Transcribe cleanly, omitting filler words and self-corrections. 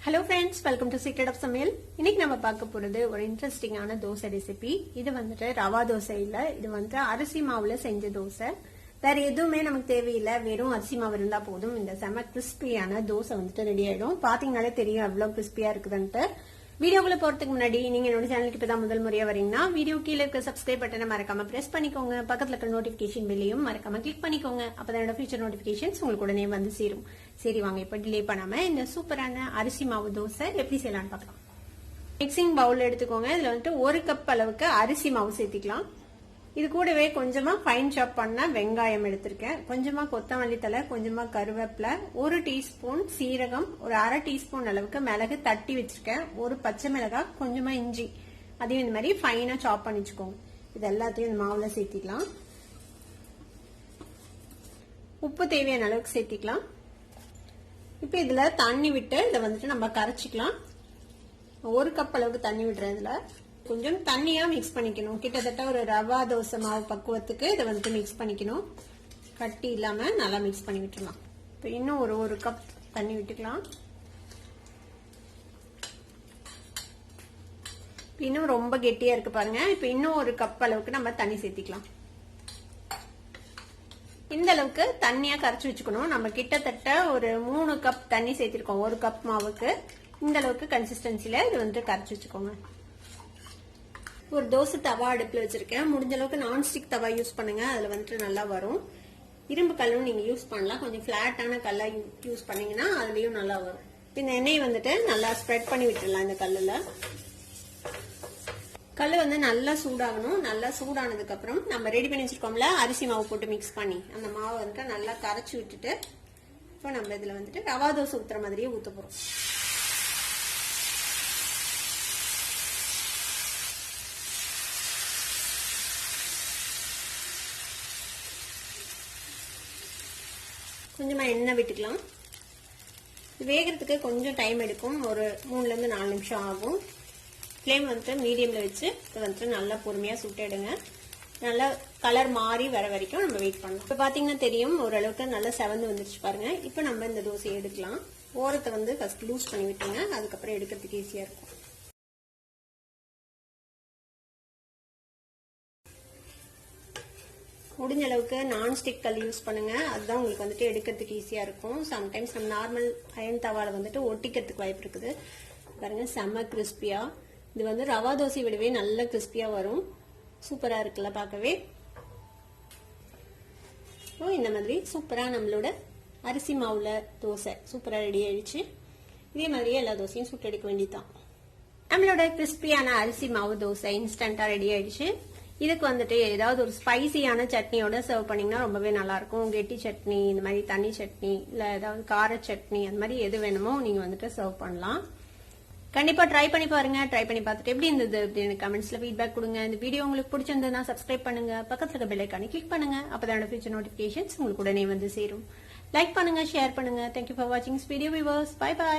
Hello friends, welcome to secret of Samayal. இன்னைக்கு நம்ம பார்க்க போறது ஒரு இன்ட்ரெஸ்டிங்கான தோசை ரெசிபி. இது வந்துட்டு ரவா தோசை இல்ல, இது வந்துட்டு அரிசி மாவுல செஞ்ச தோசை. வேற எதுவுமே நமக்கு தேவையில்லை, வெறும் அரிசி மாவு இருந்தா போதும். இந்த செம கிறிஸ்பியான தோசை வந்துட்டு ரெடி ஆயிடும். பாத்தீங்கன்னாலே தெரியும் எவ்வளவு கிறிஸ்பியா இருக்குதுன்ட்டு. வீடியோக்குள்ள போறதுக்கு முன்னாடி நீங்க என்னோட சேனலுக்கு இப்பதான் முதல் முறையா வரீங்கன்னா வீடியோ கீழே இருக்க சப்ஸ்கிரைப் பட்டனை மறக்காம பிரஸ் பண்ணிக்கோங்க. பக்கத்துல இருக்க நோட்டிபிகேஷன் பெல்லையும் மறக்காம கிளிக் பண்ணிக்கோங்க. அப்பதான் என்னோட ஃபியூச்சர் நோட்டிபிகேஷன்ஸ் உங்களுக்கு உடனே வந்து சேரும். சரி வாங்க, இப்ப டிலே பண்ணாம இந்த சூப்பரான அரிசி மாவு தோசை எப்படி செய்யலாம்னு பார்க்கலாம். மிக்சிங் பவுல் எடுத்துக்கோங்க. இதுல வந்துட்டு 1 கப் அளவுக்கு அரிசி மாவு சேர்த்திக்கலாம். இது கூடவே கொஞ்சமா ஃபைன் சாப் பண்ண வெங்காயம் எடுத்திருக்கேன், கொஞ்சமா கொத்தமல்லி தலை, கொஞ்சமா கருவேப்பிலை, 1 டீஸ்பூன் சீரகம், ஒரு 1/2 டீஸ்பூன் அளவுக்கு மிளகு தட்டி வச்சிருக்கேன், ஒரு பச்சை மிளகாய், கொஞ்சமா இஞ்சி, அதையும் இந்த மாதிரி ஃபைனா சாப் பண்ணி வச்சுக்கோங்க. இது எல்லாத்தையும் இந்த மாவுல சேர்த்திக்கலாம். உப்பு தேவையான அளவுக்கு சேர்த்திக்கலாம். இப்ப இதுல தண்ணி விட்டு இதை வந்துட்டு நம்ம கரைச்சிக்கலாம். 1 கப் அளவுக்கு தண்ணி விடுறேன். இதுல கொஞ்சம் தண்ணியா மிக்ஸ் பண்ணிக்கணும். கிட்டத்தட்ட ஒரு ரவா தோசை மாவு பக்குவத்துக்கு இதை வந்துட்டு மிக்ஸ் பண்ணிக்கணும். கட்டி இல்லாம நல்லா மிக்ஸ் பண்ணி விட்டுலாம். இப்போ இன்னும் ஒரு கப் தண்ணி விட்டுக்கலாம். இன்னும் ரொம்ப கெட்டியா இருக்கு பாருங்க. இப்போ இன்னும் 1 கப் அளவுக்கு நம்ம தண்ணி சேர்த்திக்கலாம். இந்த அளவுக்கு தண்ணியா கரைச்சி வச்சுக்கணும். நம்ம கிட்டத்தட்ட ஒரு 3 கப் தண்ணி சேர்த்திருக்கோம் 1 கப் மாவுக்கு. இந்த அளவுக்கு கன்சிஸ்டன்சில இது வந்துட்டு கரைச்சி வச்சுக்கோங்க. ஒரு தோசை தவா அடுப்புல வச்சிருக்கேன். முடிஞ்ச அளவுக்கு நான்ஸ்டிக் தவா யூஸ் பண்ணுங்க, அதுல வந்துட்டு நல்லா வரும். இரும்பு கல்லும் நீங்க யூஸ் பண்ணலாம், கொஞ்சம் பிளாட்டான கல்லா யூஸ் பண்ணீங்கன்னா அதுலயும் நல்லா வரும். இந்த எண்ணெய் வந்துட்டு நல்லா ஸ்ப்ரெட் பண்ணி விட்டுடலாம். இந்த கல்லுல கல்லு வந்து நல்லா சூடாகணும். நல்லா சூடானதுக்கு அப்புறம் நம்ம ரெடி பண்ணி வச்சிருக்கோம்ல அரிசி மாவு போட்டு மிக்ஸ் பண்ணி, அந்த மாவை வந்துட்டு நல்லா கரைச்சி விட்டுட்டு இப்போ நம்ம இதுல வந்துட்டு ரவா தோசை ஊத்துற மாதிரியே ஊத்த போறோம். கொஞ்சமா எண்ணெய் விட்டுக்கலாம். வேகிறதுக்கு கொஞ்சம் டைம் எடுக்கும், ஒரு 3 to 4 நிமிஷம் ஆகும். ஃப்ளேம் வந்துட்டு மீடியம்ல வச்சு இதை வந்துட்டு நல்லா பொறுமையா சுட்டிடுங்க. நல்லா கலர் மாறி வர வரைக்கும் நம்ம வெயிட் பண்ணலாம். இப்போ பாத்தீங்கன்னா தெரியும் ஓரளவுக்கு நல்லா செவந்து வந்துருச்சு பாருங்க. இப்போ நம்ம இந்த தோசையை எடுக்கலாம். ஓரத்தை வந்து ஃபர்ஸ்ட் லூஸ் பண்ணி விட்டுங்க, அதுக்கப்புறம் எடுக்கிறதுக்கு ஈஸியா இருக்கும். முடிஞ்ச அளவுக்கு நான்ஸ்டிக் கல் யூஸ் பண்ணுங்க, அதுதான் உங்களுக்கு வந்துட்டு எடுக்கிறதுக்கு ஈஸியா இருக்கும். சம்டைம்ஸ் நம்ம நார்மல் அயன் தவால வந்துட்டு ஒட்டிக்கிறதுக்கு வாய்ப்பு இருக்குது. பாருங்க செம்ம கிறிஸ்பியா. இது வந்து ரவா தோசை விடவே நல்ல கிறிஸ்பியா வரும். சூப்பரா இருக்குல்ல பார்க்கவே. இந்த மாதிரி சூப்பரா நம்மளோட அரிசி மாவுல தோசை சூப்பரா ரெடி ஆயிடுச்சு. இதே மாதிரியே எல்லா தோசையும் சுட்டு எடுக்க வேண்டியதுதான். நம்மளோட கிறிஸ்பியான அரிசி மாவு தோசை இன்ஸ்டன்டா ரெடி ஆயிடுச்சு. இதுக்கு வந்துட்டு ஏதாவது ஒரு ஸ்பைசியான சட்னியோட சர்வ் பண்ணீங்கன்னா ரொம்பவே நல்லா இருக்கும். கெட்டி சட்னி, இந்த மாதிரி தண்ணி சட்னி, இல்ல ஏதாவது கார சட்னி, அந்த மாதிரி எது வேணுமோ நீங்க வந்துட்டு சர்வ் பண்ணலாம். கண்டிப்பா ட்ரை பண்ணி பாருங்க. ட்ரை பண்ணி பார்த்துட்டு எப்படி இருந்தது அப்படின்னு கமெண்ட்ஸ்ல ஃபீட்பேக் கொடுங்க. இந்த வீடியோ உங்களுக்கு பிடிச்சிருந்ததுன்னா சப்ஸ்கிரைப் பண்ணுங்க, பக்கத்துல இருக்க பெல் ஐகானை கிளிக் பண்ணுங்க. அப்பதான் ஃபியூச்சர் நோட்டிபிகேஷன்ஸ் உங்களுக்கு உடனே வந்து சேரும். லைக் பண்ணுங்க, ஷேர் பண்ணுங்க. தேங்க்யூ ஃபார் வாட்சிங் this video viewers. Bye by.